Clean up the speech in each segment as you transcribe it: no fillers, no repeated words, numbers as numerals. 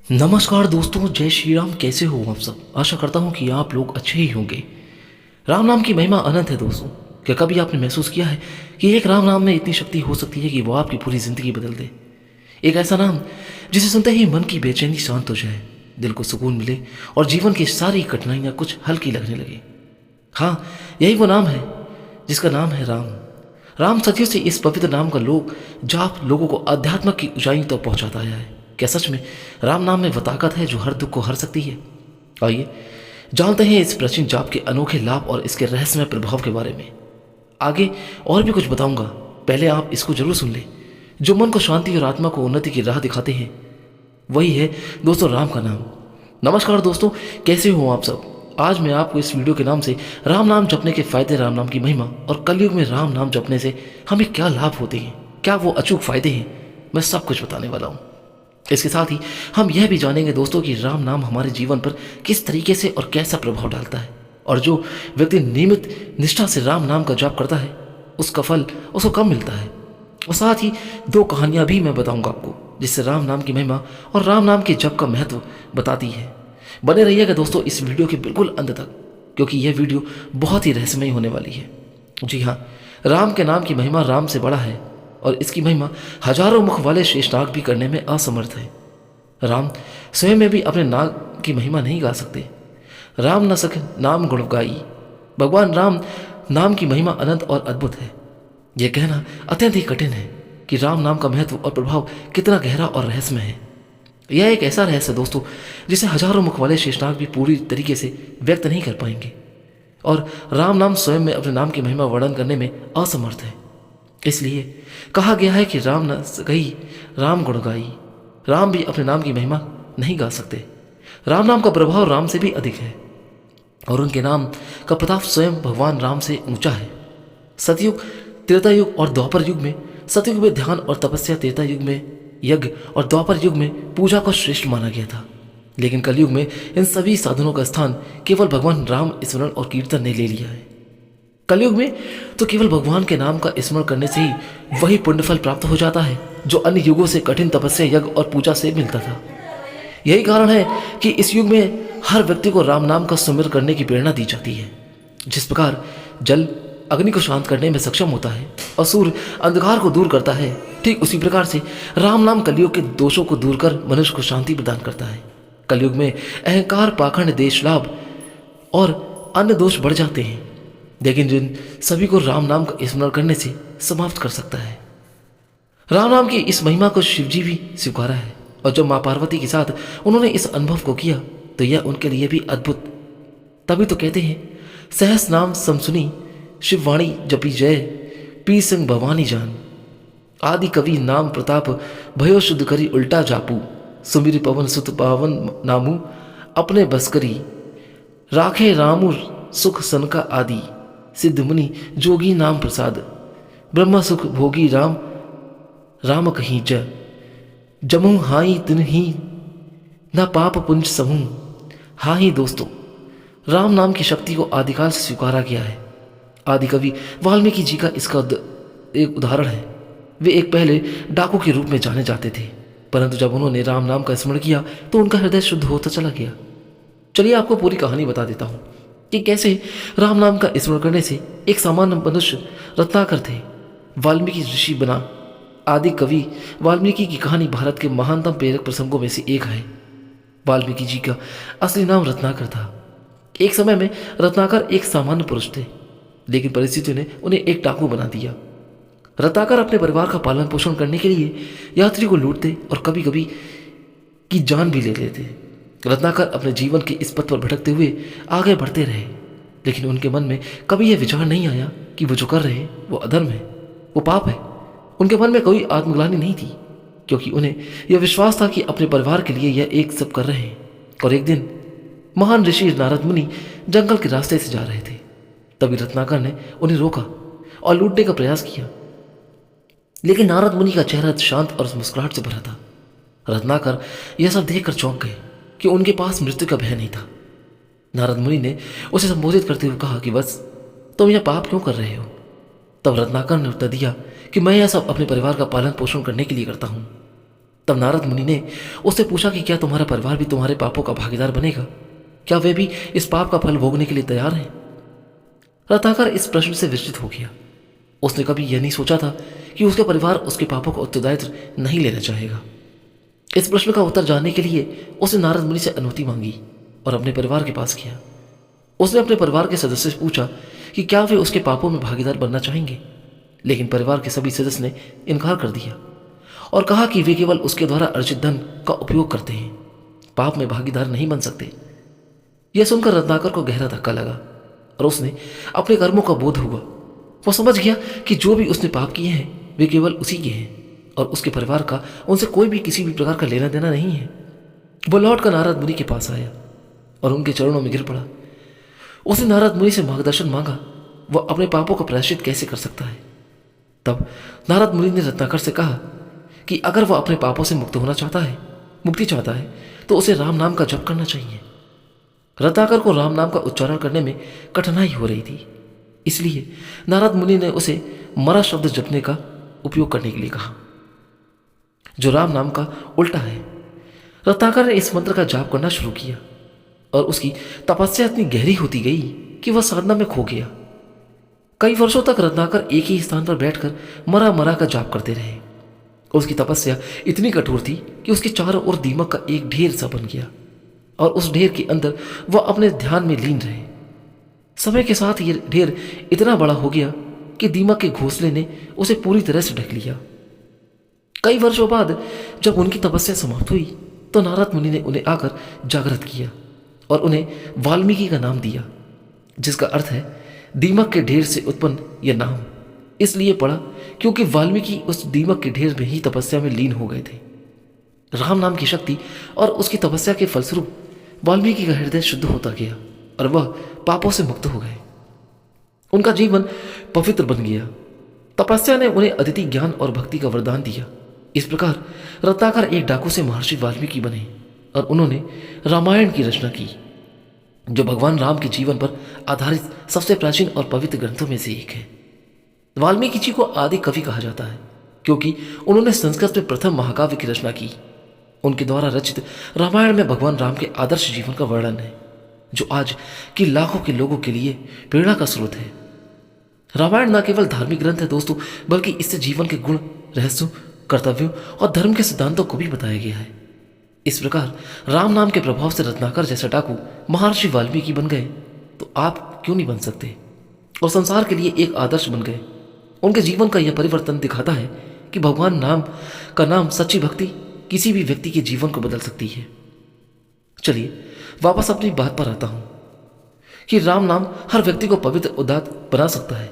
नमस्कार दोस्तों, जय श्री राम। कैसे हो आप सब? आशा करता हूँ कि आप लोग अच्छे ही होंगे। राम नाम की महिमा अनंत है दोस्तों। क्या कभी आपने महसूस किया है कि एक राम नाम में इतनी शक्ति हो सकती है कि वो आपकी पूरी ज़िंदगी बदल दे? एक ऐसा नाम जिसे सुनते ही मन की बेचैनी शांत हो जाए, दिल को सुकून मिले और जीवन की सारी कठिनाइयाँ कुछ हल्की लगने लगे। हाँ, यही वो नाम है जिसका नाम है राम। राम सदियों से इस पवित्र नाम का जाप लोगों को अध्यात्म की ऊंचाई तक पहुंचाता आया है। क्या सच में राम नाम में वो ताकत है जो हर दुख को हर सकती है? आइए जानते हैं इस प्राचीन जाप के अनोखे लाभ और इसके रहस्यमय प्रभाव के बारे में। आगे और भी कुछ बताऊंगा, पहले आप इसको जरूर सुन लें। जो मन को शांति और आत्मा को उन्नति की राह दिखाते हैं, वही है दोस्तों राम का नाम। नमस्कार दोस्तों, कैसे हो आप सब? आज मैं आपको इस वीडियो के नाम से राम नाम जपने के फायदे, राम नाम की महिमा और कलयुग में राम नाम जपने से हमें क्या लाभ होते हैं, क्या वो अचूक फायदे हैं, मैं सब कुछ बताने वाला हूँ। इसके साथ ही हम यह भी जानेंगे दोस्तों कि राम नाम हमारे जीवन पर किस तरीके से और कैसा प्रभाव डालता है, और जो व्यक्ति नियमित निष्ठा से राम नाम का जाप करता है उसका फल उसको कब मिलता है। और साथ ही दो कहानियां भी मैं बताऊंगा आपको, जिससे राम नाम की महिमा और राम नाम के जप का महत्व बताती है। बने रहिएगा दोस्तों इस वीडियो के बिल्कुल अंत तक, क्योंकि यह वीडियो बहुत ही रहस्यमय होने वाली है। जी हाँ, राम के नाम की महिमा राम से बड़ा है और इसकी महिमा हजारों मुख वाले शेषनाग भी करने में असमर्थ है। राम स्वयं में भी अपने नाम की महिमा नहीं गा सकते। राम न सके नाम गुण गाई। भगवान राम नाम की महिमा अनंत और अद्भुत है। यह कहना अत्यंत ही कठिन है कि राम नाम का महत्व और प्रभाव कितना गहरा और रहस्यमय है। यह एक ऐसा रहस्य है दोस्तों जिसे हजारों मुख वाले शेषनाग भी पूरी तरीके से व्यक्त नहीं कर पाएंगे, और राम नाम स्वयं में अपने नाम की महिमा वर्णन करने में असमर्थ है। इसलिए कहा गया है कि राम न गई राम गुण गाई। राम भी अपने नाम की महिमा नहीं गा सकते। राम नाम का प्रभाव राम से भी अधिक है और उनके नाम का प्रताप स्वयं भगवान राम से ऊंचा है। सतयुग, त्रेता युग और द्वापर युग में सतयुग में ध्यान और तपस्या, त्रेता युग में यज्ञ और द्वापर युग में पूजा को श्रेष्ठ माना गया था। लेकिन कलयुग में इन सभी साधनों का स्थान केवल भगवान राम स्मरण और कीर्तन ने ले लिया है। कलयुग में तो केवल भगवान के नाम का स्मरण करने से ही वही पुण्यफल प्राप्त हो जाता है जो अन्य युगों से कठिन तपस्या, यज्ञ और पूजा से मिलता था। यही कारण है कि इस युग में हर व्यक्ति को राम नाम का सुमिरन करने की प्रेरणा दी जाती है। जिस प्रकार जल अग्नि को शांत करने में सक्षम होता है और सूर्य अंधकार को दूर करता है, ठीक उसी प्रकार से राम नाम कलयुग के दोषों को दूर कर मनुष्य को शांति प्रदान करता है। कलयुग में अहंकार, पाखंड, देश लाभ और अन्य दोष बढ़ जाते हैं, लेकिन जिन सभी को राम नाम का स्मरण करने से समाप्त कर सकता है। राम नाम की इस महिमा को शिवजी भी स्वीकारा है, और जब माँ पार्वती के साथ उन्होंने इस अनुभव को किया तो यह उनके लिए भी अद्भुत। तभी तो कहते हैं, सहस नाम समसुनी शिववाणी जपी जय, पी संग भवानी जान। आदि कवि नाम प्रताप भयो शुद्ध करी उल्टा जापू, सुमिरि पवन सुत पावन नामू अपने बस करी। राखे रामु सुख सनका आदि, सिद्ध मुनि जोगी नाम प्रसाद। ब्रह्म सुख भोगी राम राम कहीं जमू हाई तिन्ही न पाप पुंज समूह। हाँ ही दोस्तों, राम नाम की शक्ति को आदिकाल से स्वीकारा गया है। आदि कवि वाल्मीकि जी का इसका एक उदाहरण है। वे एक पहले डाकू के रूप में जाने जाते थे, परंतु जब उन्होंने राम नाम का स्मरण किया तो उनका हृदय शुद्ध होता चला गया। चलिए आपको पूरी कहानी बता देता हूँ कि कैसे राम नाम का स्मरण करने से एक सामान्य मनुष्य रत्नाकर थे, वाल्मीकि ऋषि बना। आदि कवि वाल्मीकि की कहानी भारत के महानतम प्रेरक प्रसंगों में से एक है। वाल्मीकि जी का असली नाम रत्नाकर था। एक समय में रत्नाकर एक सामान्य पुरुष थे, लेकिन परिस्थितियों ने उन्हें एक डाकू बना दिया। रत्नाकर अपने परिवार का पालन पोषण करने के लिए यात्री को लूटते और कभी कभी की जान भी ले लेते। रत्नाकर अपने जीवन के इस पथ पर भटकते हुए आगे बढ़ते रहे, लेकिन उनके मन में कभी यह विचार नहीं आया कि वो जो कर रहे हैं वो अधर्म है, वो पाप है। उनके मन में कोई आत्मग्लानि नहीं थी, क्योंकि उन्हें यह विश्वास था कि अपने परिवार के लिए यह एक सब कर रहे हैं। और एक दिन महान ऋषि नारद मुनि जंगल के रास्ते से जा रहे थे। तभी रत्नाकर ने उन्हें रोका और लूटने का प्रयास किया, लेकिन नारद मुनि का चेहरा शांत और मुस्कुराहट से भरा था। रत्नाकर यह सब देखकर चौंक गए कि उनके पास मृत्यु का भय नहीं था। नारद मुनि ने उसे संबोधित करते हुए कहा कि बस तुम यह पाप क्यों कर रहे हो? तब रत्नाकर ने उत्तर दिया कि मैं यह सब अपने परिवार का पालन पोषण करने के लिए करता हूँ। तब नारद मुनि ने उससे पूछा कि क्या तुम्हारा परिवार भी तुम्हारे पापों का भागीदार बनेगा? क्या वे भी इस पाप का फल भोगने के लिए तैयार हैं? रत्नाकर इस प्रश्न से विचलित हो गया। उसने कभी यह नहीं सोचा था कि उसके परिवार उसके पापों का उत्तरदायित्व नहीं लेना चाहेगा। इस प्रश्न का उत्तर जानने के लिए उसने नारद मुनि से अनुमति मांगी और अपने परिवार के पास किया। उसने अपने परिवार के सदस्य से पूछा कि क्या वे उसके पापों में भागीदार बनना चाहेंगे, लेकिन परिवार के सभी सदस्य ने इनकार कर दिया और कहा कि वे केवल उसके द्वारा अर्जित धन का उपयोग करते हैं, पाप में भागीदार नहीं बन सकते। यह सुनकर रत्नाकर को गहरा धक्का लगा और उसने अपने कर्मों का बोध हुआ। वो समझ गया कि जो भी उसने पाप किए हैं वे केवल उसी के हैं और उसके परिवार का उनसे कोई भी किसी भी प्रकार का लेना देना नहीं है। वो लौटकर नारद मुनि के पास आया और उनके चरणों में गिर पड़ा। उसने नारद मुनि से मार्गदर्शन मांगा, वह अपने पापों का प्रायश्चित कैसे कर सकता है। तब नारद मुनि ने रत्नाकर से कहा कि अगर वह अपने पापों से मुक्ति चाहता है तो उसे राम नाम का जप करना चाहिए। रत्नाकर को राम नाम का उच्चारण करने में कठिनाई हो रही थी, इसलिए नारद मुनि ने उसे मरा शब्द जपने का उपयोग करने के लिए कहा, जो राम नाम का उल्टा है। रत्नाकर ने इस मंत्र का जाप करना शुरू किया और उसकी तपस्या इतनी गहरी होती गई कि वह साधना में खो गया। कई वर्षों तक रत्नाकर एक ही स्थान पर बैठकर मरा मरा का जाप करते रहे। उसकी तपस्या इतनी कठोर थी कि उसके चारों ओर दीमक का एक ढेर सा बन गया और उस ढेर के अंदर वह अपने ध्यान में लीन रहे। समय के साथ यह ढेर इतना बड़ा हो गया कि दीमक के घोंसले ने उसे पूरी तरह से ढक लिया। कई वर्षों बाद जब उनकी तपस्या समाप्त हुई तो नारद मुनि ने उन्हें आकर जागृत किया और उन्हें वाल्मीकि का नाम दिया, जिसका अर्थ है दीमक के ढेर से उत्पन्न यह नाम इसलिए पड़ा क्योंकि वाल्मीकि उस दीमक के ढेर में ही तपस्या में लीन हो गए थे। राम नाम की शक्ति और उसकी तपस्या के फलस्वरूप वाल्मीकि का हृदय शुद्ध होता गया और वह पापों से मुक्त हो गए। उनका जीवन पवित्र बन गया। तपस्या ने उन्हें अदिति ज्ञान और भक्ति का वरदान दिया। इस प्रकार रत्नाकर एक डाकू से महर्षि वाल्मीकि बने और उन्होंने रामायण की रचना की, जो भगवान राम के जीवन पर आधारित सबसे प्राचीन और पवित्र ग्रंथों में से एक है। वाल्मीकि जी को आदि कवि कहा जाता है क्योंकि उन्होंने संस्कृत में प्रथम महाकाव्य की रचना की। उनके द्वारा रचित रामायण में भगवान राम के आदर्श जीवन का वर्णन है, जो आज की लाखों के लोगों के लिए प्रेरणा का स्रोत है। रामायण न केवल धार्मिक ग्रंथ है दोस्तों, बल्कि इससे जीवन के गुण, रहस्यों, कर्तव्यों और धर्म के सिद्धांतों को भी बताया गया है। इस प्रकार राम नाम के प्रभाव से रत्नाकर जैसा डाकू महर्षि वाल्मीकि बन गए, तो आप क्यों नहीं बन सकते और संसार के लिए एक आदर्श बन गए। उनके जीवन का यह परिवर्तन दिखाता है कि भगवान नाम का नाम सच्ची भक्ति किसी भी व्यक्ति के जीवन को बदल सकती है। चलिए वापस अपनी बात पर आता हूं कि राम नाम हर व्यक्ति को पवित्र उदात्त बना सकता है।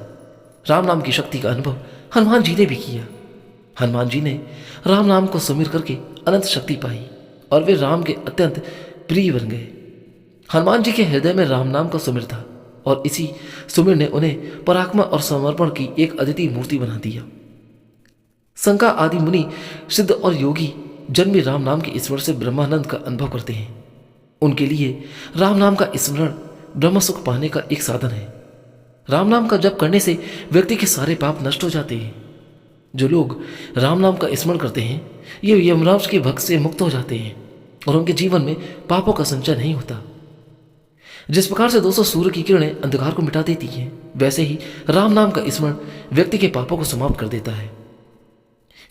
राम नाम की शक्ति का अनुभव हनुमान जी ने भी किया। हनुमान जी ने राम नाम को सुमिर करके अनंत शक्ति पाई और वे राम के अत्यंत प्रिय बन गए। हनुमान जी के हृदय में राम नाम का सुमिर था और इसी सुमिर ने उन्हें पराक्रम और समर्पण की एक अद्वितीय मूर्ति बना दिया। शंकर आदि मुनि, सिद्ध और योगी जन्मी राम नाम के स्मरण से ब्रह्मानंद का अनुभव करते हैं। उनके लिए राम नाम का स्मरण ब्रह्म सुख पाने का एक साधन है। राम नाम का जप करने से व्यक्ति के सारे पाप नष्ट हो जाते हैं। जो लोग राम नाम का स्मरण करते हैं ये यमराज के भक्त से मुक्त हो जाते हैं और उनके जीवन में पापों का संचय नहीं होता। जिस प्रकार से दोस्तों सूर्य की किरणें अंधकार को मिटा देती हैं, वैसे ही राम नाम का स्मरण व्यक्ति के पापों को समाप्त कर देता है।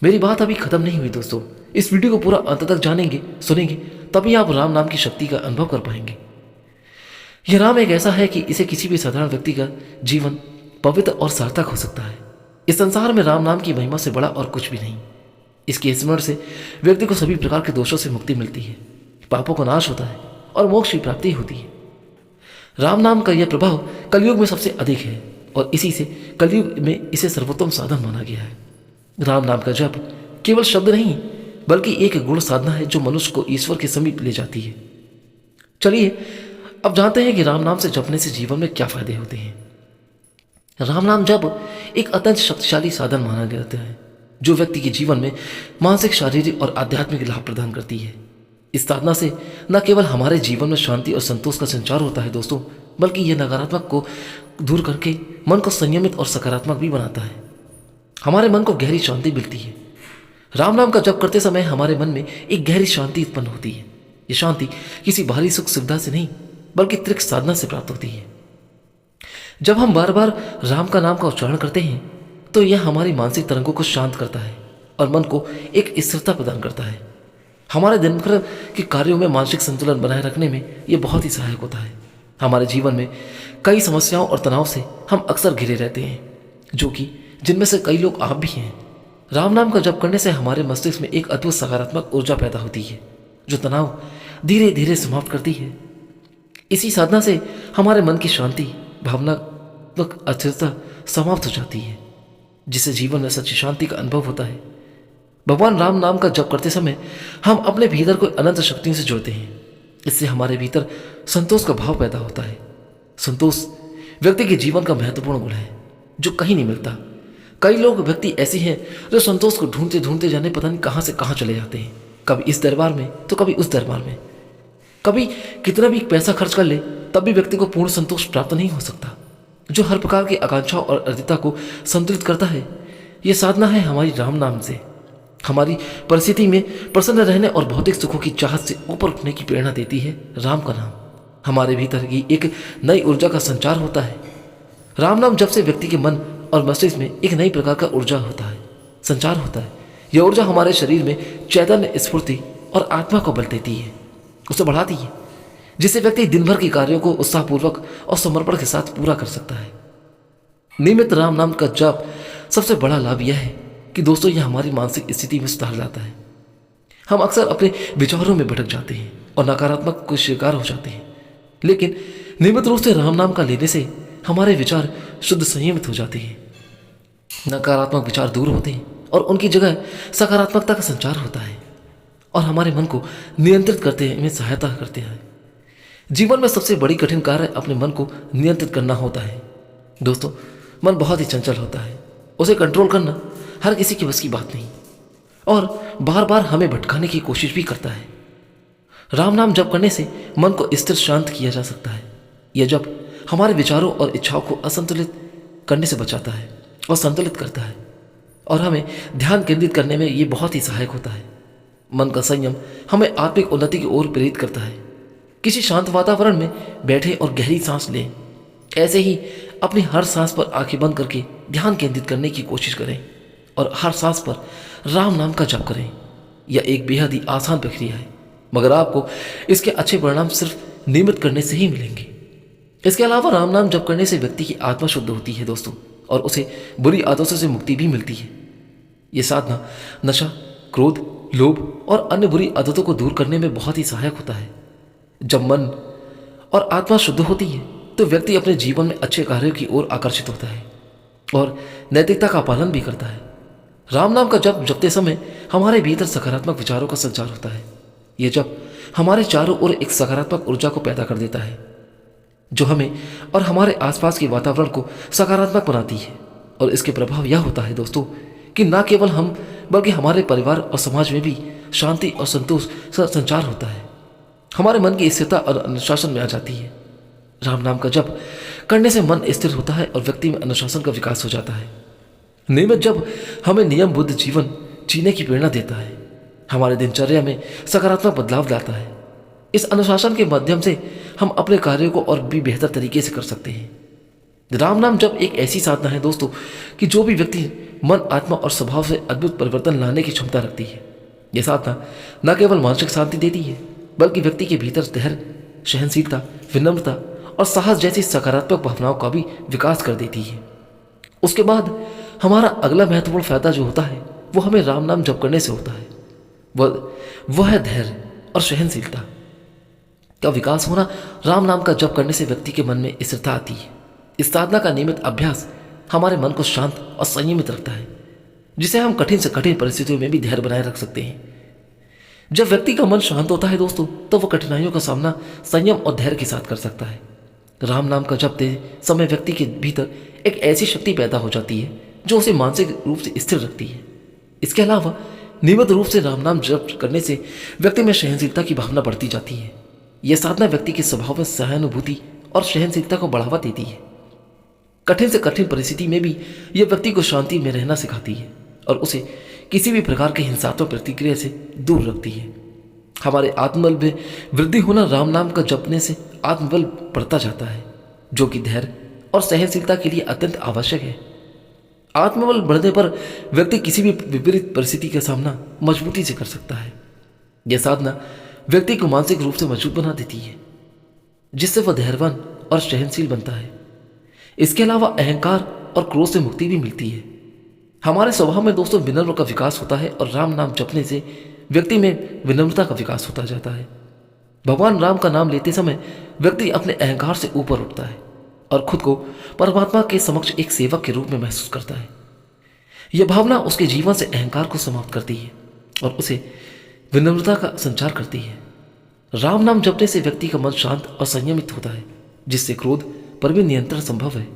मेरी बात अभी खत्म नहीं हुई दोस्तों, इस वीडियो को पूरा अंत तक जानेंगे, सुनेंगे, तभी आप राम नाम की शक्ति का अनुभव कर पाएंगे। यह नाम एक ऐसा है कि इसे किसी भी साधारण व्यक्ति का जीवन पवित्र और सार्थक हो सकता है। इस संसार में राम नाम की महिमा से बड़ा और कुछ भी नहीं। इसके स्मरण से व्यक्ति को सभी प्रकार के दोषों से मुक्ति मिलती है, पापों का नाश होता है और मोक्ष की प्राप्ति होती है। राम नाम का यह प्रभाव कलयुग में सबसे अधिक है और इसी से कलयुग में इसे सर्वोत्तम साधन माना गया है। राम नाम का जप केवल शब्द नहीं बल्कि एक गुण साधना है जो मनुष्य को ईश्वर के समीप ले जाती है। चलिए अब जानते हैं कि राम नाम से जपने से जीवन में क्या फायदे होते हैं। राम नाम जप एक अत्यंत शक्तिशाली साधन माना जाता है जो व्यक्ति के जीवन में मानसिक, शारीरिक और आध्यात्मिक लाभ प्रदान करती है। इस साधना से न केवल हमारे जीवन में शांति और संतोष का संचार होता है दोस्तों, बल्कि यह नकारात्मक को दूर करके मन को संयमित और सकारात्मक भी बनाता है। हमारे मन को गहरी शांति मिलती है। राम नाम का जप करते समय हमारे मन में एक गहरी शांति उत्पन्न होती है। ये शांति किसी बाहरी सुख सुविधा से नहीं बल्कि त्रिक साधना से प्राप्त होती है। जब हम बार बार राम का नाम का उच्चारण करते हैं तो यह हमारी मानसिक तरंगों को शांत करता है और मन को एक स्थिरता प्रदान करता है। हमारे दिन भर के कार्यों में मानसिक संतुलन बनाए रखने में यह बहुत ही सहायक होता है। हमारे जीवन में कई समस्याओं और तनाव से हम अक्सर घिरे रहते हैं, जो कि जिनमें से कई लोग आप भी हैं। राम नाम का जप करने से हमारे मस्तिष्क में एक अद्भुत सकारात्मक ऊर्जा पैदा होती है, जो तनाव धीरे धीरे समाप्त करती है। इसी साधना से हमारे मन की शांति, भावनात्मक अस्थिरता समाप्त हो जाती है, जिससे जीवन में सच्ची शांति का अनुभव होता है। भगवान राम नाम का जप करते समय हम अपने भीतर को अनंत शक्तियों से जोड़ते हैं। इससे हमारे भीतर संतोष का भाव पैदा होता है। संतोष व्यक्ति के जीवन का महत्वपूर्ण गुण है, जो कहीं नहीं मिलता। कई लोग व्यक्ति ऐसे हैं जो संतोष को ढूंढते ढूंढते जाने पता नहीं कहां से कहां चले जाते हैं, कभी इस दरबार में तो कभी उस दरबार में। कभी कितना भी पैसा खर्च कर ले तब भी व्यक्ति को पूर्ण संतोष प्राप्त नहीं हो सकता, जो हर प्रकार की आकांक्षाओं और अर्जिता को संतुलित करता है। यह साधना है हमारी राम नाम से हमारी परिस्थिति में प्रसन्न रहने और भौतिक सुखों की चाहत से ऊपर उठने की प्रेरणा देती है। राम का नाम हमारे भीतर की एक नई ऊर्जा का संचार होता है। राम नाम जब से व्यक्ति के मन और मस्तिष्क में एक नई प्रकार का ऊर्जा होता है, संचार होता है। यह ऊर्जा हमारे शरीर में चैतन्य, स्फूर्ति और आत्मा को बल देती है, उसे बढ़ाती है, जिससे व्यक्ति दिन भर के कार्यों को उत्साहपूर्वक और समर्पण के साथ पूरा कर सकता है। नियमित राम नाम का जप सबसे बड़ा लाभ यह है कि दोस्तों यह हमारी मानसिक स्थिति में सुधार लाता है। हम अक्सर अपने विचारों में भटक जाते हैं और नकारात्मक को शिकार हो जाते हैं, लेकिन नियमित रूप से राम नाम का लेने से हमारे विचार शुद्ध संयमित हो जाते हैं। नकारात्मक विचार दूर होते हैं और उनकी जगह सकारात्मकता का संचार होता है और हमारे मन को नियंत्रित करते में सहायता करते हैं। जीवन में सबसे बड़ी कठिन कार्य अपने मन को नियंत्रित करना होता है। दोस्तों, मन बहुत ही चंचल होता है, उसे कंट्रोल करना हर किसी की बस की बात नहीं और बार बार हमें भटकाने की कोशिश भी करता है। राम नाम जप करने से मन को स्थिर शांत किया जा सकता है। यह जप हमारे विचारों और इच्छाओं को असंतुलित करने से बचाता है और संतुलित करता है और हमें ध्यान केंद्रित करने में यह बहुत ही सहायक होता है। मन का संयम हमें आत्मिक उन्नति की ओर प्रेरित करता है। किसी शांत वातावरण में बैठे और गहरी सांस लें। ऐसे ही अपनी हर सांस पर आंखें बंद करके ध्यान केंद्रित करने की कोशिश करें और हर सांस पर राम नाम का जप करें। यह एक बेहद ही आसान प्रक्रिया है, मगर आपको इसके अच्छे परिणाम सिर्फ नियमित करने से ही मिलेंगे। इसके अलावा राम नाम जप करने से व्यक्ति की आत्मा शुद्ध होती है दोस्तों, और उसे बुरी आदतों से मुक्ति भी मिलती है। यह साधना नशा, क्रोध, लोभ और अन्य बुरी आदतों को दूर करने में बहुत ही सहायक होता है। जब मन और आत्मा शुद्ध होती है तो व्यक्ति अपने जीवन में अच्छे कार्यों की ओर आकर्षित होता है और नैतिकता का पालन भी करता है। राम नाम का जप जपते समय हमारे भीतर सकारात्मक विचारों का संचार होता है। यह जप हमारे चारों ओर एक सकारात्मक ऊर्जा को पैदा कर देता है, जो हमें और हमारे आसपास के वातावरण को सकारात्मक बनाती है। और इसके प्रभाव यह होता है दोस्तों कि न केवल हम बल्कि हमारे परिवार और समाज में भी शांति और संतोष का संचार होता है। हमारे मन की स्थिरता और अनुशासन में आ जाती है। राम नाम का जप करने से मन स्थिर होता है और व्यक्ति में अनुशासन का विकास हो जाता है। नियमित जप हमें नियमबद्ध जीवन जीने की प्रेरणा देता है, हमारे दिनचर्या में सकारात्मक बदलाव लाता है। इस अनुशासन के माध्यम से हम अपने कार्यों को और भी बेहतर तरीके से कर सकते हैं। राम नाम जप एक ऐसी साधना है दोस्तों कि जो भी व्यक्ति मन, आत्मा और स्वभाव से अद्भुत परिवर्तन लाने की क्षमता रखती है। यह साधना न केवल मानसिक शांति देती है बल्कि व्यक्ति के भीतर धैर्य, सहनशीलता, विनम्रता और साहस जैसी सकारात्मक भावनाओं का भी विकास कर देती है। उसके बाद हमारा अगला महत्वपूर्ण फायदा जो होता है वो हमें राम नाम जप करने से होता है। वह है धैर्य और सहनशीलता का विकास होना। राम नाम का जप करने से व्यक्ति के मन में स्थिरता आती है। इस साधना का नियमित अभ्यास हमारे मन को शांत और संयमित रखता है, जिसे हम कठिन से कठिन परिस्थितियों में भी धैर्य बनाए रख सकते हैं। जब व्यक्ति का मन शांत होता है दोस्तों, तो वह कठिनाइयों का सामना संयम और धैर्य के साथ कर सकता है। राम नाम का जपते समय व्यक्ति के भीतर एक ऐसी शक्ति पैदा हो जाती है जो उसे मानसिक रूप से स्थिर रखती है। इसके अलावा नियमित रूप से राम नाम जप करने से व्यक्ति में सहनशीलता की भावना बढ़ती जाती है। यह साधना व्यक्ति के स्वभाव में सहानुभूति और सहनशीलता को बढ़ावा देती है। कठिन से कठिन परिस्थिति में भी यह व्यक्ति को शांति में रहना सिखाती है और उसे किसी भी प्रकार की हिंसात्मक प्रतिक्रिया से दूर रखती है। हमारे आत्मबल में वृद्धि होना राम नाम का जपने से आत्मबल बढ़ता जाता है, जो कि धैर्य और सहनशीलता के लिए अत्यंत आवश्यक है। आत्मबल बढ़ने पर व्यक्ति किसी भी विपरीत परिस्थिति का सामना मजबूती से कर सकता है। यह साधना व्यक्ति को मानसिक रूप से मजबूत बना देती है, जिससे वह धैर्यवान और सहनशील बनता है। इसके अलावा अहंकार और क्रोध से मुक्ति भी मिलती है। हमारे स्वभाव में दोस्तों विनम्र का विकास होता है और राम नाम जपने से व्यक्ति में विनम्रता का विकास होता जाता है। भगवान राम का नाम लेते समय व्यक्ति अपने अहंकार से ऊपर उठता है और खुद को परमात्मा के समक्ष एक सेवक के रूप में महसूस करता है। यह भावना उसके जीवन से अहंकार को समाप्त करती है और उसे विनम्रता का संचार करती है। राम नाम जपने से व्यक्ति का मन शांत और संयमित होता है, जिससे क्रोध पर भी नियंत्रण संभव है।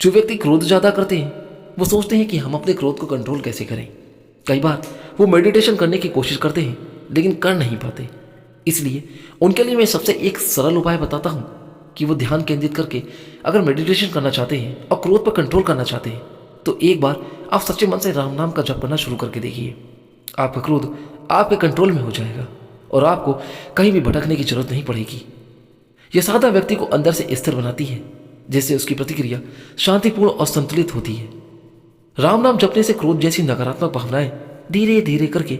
जो व्यक्ति क्रोध ज्यादा करते हैं वो सोचते हैं कि हम अपने क्रोध को कंट्रोल कैसे करें। कई बार वो मेडिटेशन करने की कोशिश करते हैं लेकिन कर नहीं पाते। इसलिए उनके लिए मैं सबसे एक सरल उपाय बताता हूं कि वो ध्यान केंद्रित करके अगर मेडिटेशन करना चाहते हैं और क्रोध पर कंट्रोल करना चाहते हैं तो एक बार आप सच्चे मन से राम नाम का जप करना शुरू करके देखिए। आपका क्रोध आपके कंट्रोल में हो जाएगा और आपको कहीं भी भटकने की जरूरत नहीं पड़ेगी। यह साधना व्यक्ति को अंदर से स्थिर बनाती है, जिससे उसकी प्रतिक्रिया शांतिपूर्ण और संतुलित होती है। राम नाम जपने से क्रोध जैसी नकारात्मक भावनाएं धीरे धीरे करके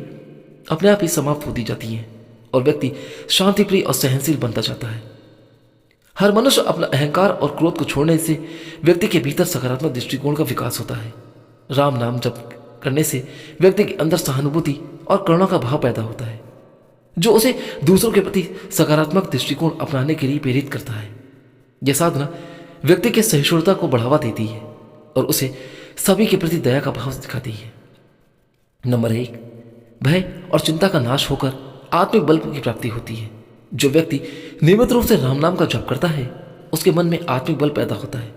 अपने आप ही समाप्त होती जाती हैं और व्यक्ति शांतिप्रिय और सहनशील बनता जाता है। हर मनुष्य अपना अहंकार और क्रोध को छोड़ने से व्यक्ति के भीतर सकारात्मक दृष्टिकोण का विकास होता है। राम नाम जप करने से व्यक्ति के अंदर सहानुभूति और करुणा का भाव पैदा होता है, जो उसे दूसरों के प्रति सकारात्मक दृष्टिकोण अपनाने के लिए प्रेरित करता है। यह साधना व्यक्ति के सहिष्णुता को बढ़ावा देती है और उसे सभी के प्रति दया का भाव दिखाती है। नंबर 1, भय और चिंता का नाश होकर आत्मिक बल की प्राप्ति होती है। जो व्यक्ति नियमित रूप से राम नाम का जप करता है उसके मन में आत्मिक बल पैदा होता है।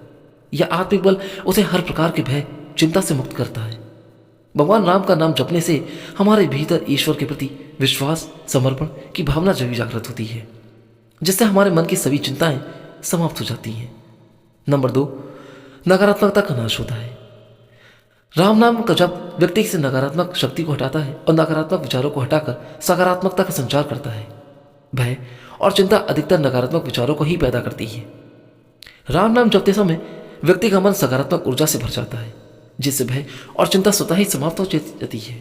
यह आत्मिक बल उसे हर प्रकार के भय चिंता से मुक्त करता है। भगवान राम का नाम जपने से हमारे भीतर ईश्वर के प्रति विश्वास, समर्पण की भावना जागृत होती है, जिससे हमारे मन की सभी चिंताएं समाप्त हो जाती हैं। नंबर 2, नकारात्मकता का नाश होता है। राम नाम का जप व्यक्ति से नकारात्मक शक्ति को हटाता है और नकारात्मक विचारों को हटाकर सकारात्मकता का संचार करता है। भय और चिंता अधिकतर नकारात्मक विचारों को ही पैदा करती है। राम नाम जपते समय व्यक्ति का मन सकारात्मक ऊर्जा से भर जाता है, जिससे भय और चिंता स्वतः ही समाप्त हो जाती है।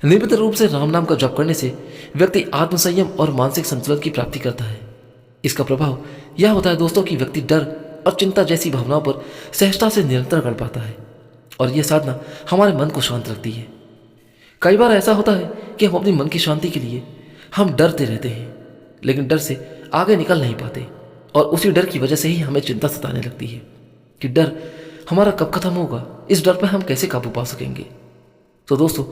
नियमित रूप से राम नाम का जप करने से व्यक्ति आत्मसंयम और मानसिक संतुलन की प्राप्ति करता है। इसका प्रभाव यह होता है दोस्तों कि व्यक्ति डर और चिंता जैसी भावनाओं पर सहजता से नियंत्रण कर पाता है और यह साधना हमारे मन को शांत रखती है। कई बार ऐसा होता है कि हम अपनी मन की शांति के लिए हम डरते रहते हैं, लेकिन डर से आगे निकल नहीं पाते और उसी डर की वजह से ही हमें चिंता सताने लगती है कि डर हमारा कब खत्म होगा, इस डर पर हम कैसे काबू पा सकेंगे। तो दोस्तों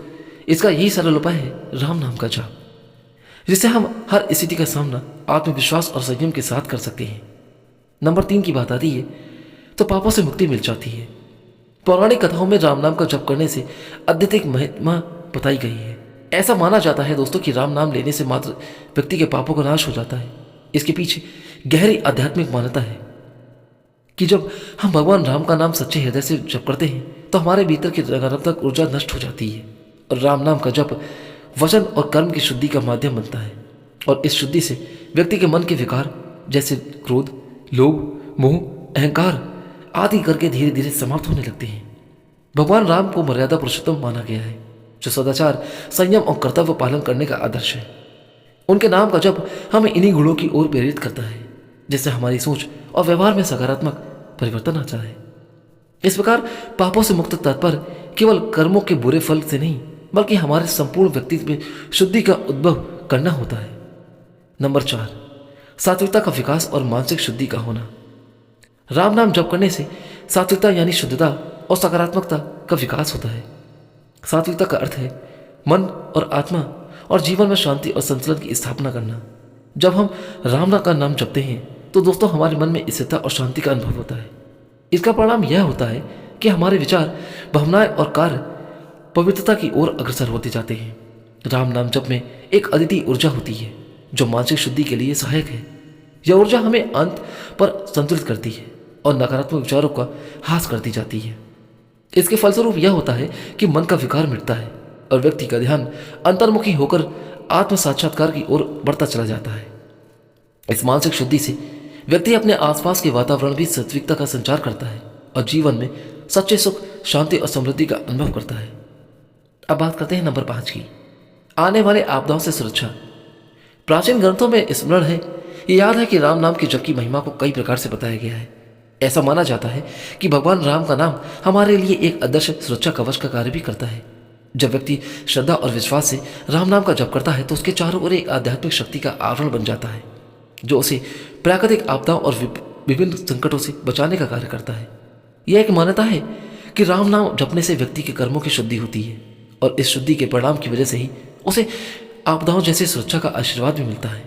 इसका यही सरल उपाय है राम नाम का जाप, जिससे हम हर स्थिति का सामना आत्मविश्वास और संयम के साथ कर सकते हैं। नंबर 3 की बात आती है तो पापों से मुक्ति मिल जाती है। पौराणिक कथाओं में राम नाम का जप करने से अत्यधिक महिमा बताई गई है। ऐसा माना जाता है दोस्तों कि राम नाम लेने से मात्र व्यक्ति के पापों का नाश हो जाता है। इसके पीछे गहरी आध्यात्मिक मान्यता है कि जब हम भगवान राम का नाम सच्चे हृदय से जप करते हैं तो हमारे भीतर की नकारात्मक ऊर्जा नष्ट हो जाती है और राम नाम का जप वचन और कर्म की शुद्धि का माध्यम बनता है और इस शुद्धि से व्यक्ति के मन के विकार जैसे क्रोध, लोभ, मोह, अहंकार आदि करके धीरे धीरे समाप्त होने लगते हैं। भगवान राम को मर्यादा पुरुषोत्तम माना गया है, जो सदाचार, संयम और कर्तव्य पालन करने का आदर्श है। उनके नाम का जप हमें इन्हीं गुणों की ओर प्रेरित करता है, जिससे हमारी सोच और व्यवहार में सकारात्मक परिवर्तन आता है। इस प्रकार पापों से मुक्त तात्पर्य केवल कर्मों के बुरे फल से नहीं बल्कि हमारे संपूर्ण व्यक्तित्व में शुद्धि का उद्भव करना होता है। नंबर 4, सात्विकता का विकास और मानसिक शुद्धि का होना। राम नाम जप करने से सात्विकता यानी शुद्धता और सकारात्मकता का विकास होता है। सात्विकता का अर्थ है मन और आत्मा और जीवन में शांति और संतुलन की स्थापना करना। जब हम राम का नाम जपते हैं तो दोस्तों हमारे मन में स्थिरता और शांति का अनुभव होता है। इसका परिणाम यह होता है कि हमारे विचार, भावनाएं और कार्य पवित्रता की ओर अग्रसर होते जाते हैं। राम नाम जप में एक अद्वितीय ऊर्जा होती है जो मानसिक शुद्धि के लिए सहायक है। यह ऊर्जा हमें अंत पर संतुलित करती है और नकारात्मक विचारों का ह्रास करती जाती है। इसके फलस्वरूप यह होता है कि मन का विकार मिटता है और व्यक्ति का ध्यान अंतर्मुखी होकर आत्म साक्षात्कार की ओर बढ़ता चला जाता है। इस मानसिक शुद्धि से व्यक्ति अपने आसपास के वातावरण भी सात्विकता का संचार करता है और जीवन में सच्चे सुख, शांति और समृद्धि का अनुभव करता है। अब बात करते हैं नंबर 5 की, आने वाले आपदाओं से सुरक्षा। प्राचीन ग्रंथों में स्मरण है, ये याद है कि राम नाम के जप की महिमा को कई प्रकार से बताया गया है। ऐसा माना जाता है कि भगवान राम का नाम हमारे लिए एक आदर्श सुरक्षा कवच का कार्य भी करता है। जब व्यक्ति श्रद्धा और विश्वास से राम नाम का जप करता है तो उसके चारों ओर एक आध्यात्मिक शक्ति का आवरण बन जाता है जो उसे प्राकृतिक आपदाओं और विभिन्न संकटों से बचाने का कार्य करता है। यह एक मान्यता है कि राम नाम जपने से व्यक्ति के कर्मों की शुद्धि होती है और इस शुद्धि के परिणाम की वजह से ही उसे आपदाओं जैसे सुरक्षा का आशीर्वाद भी मिलता है।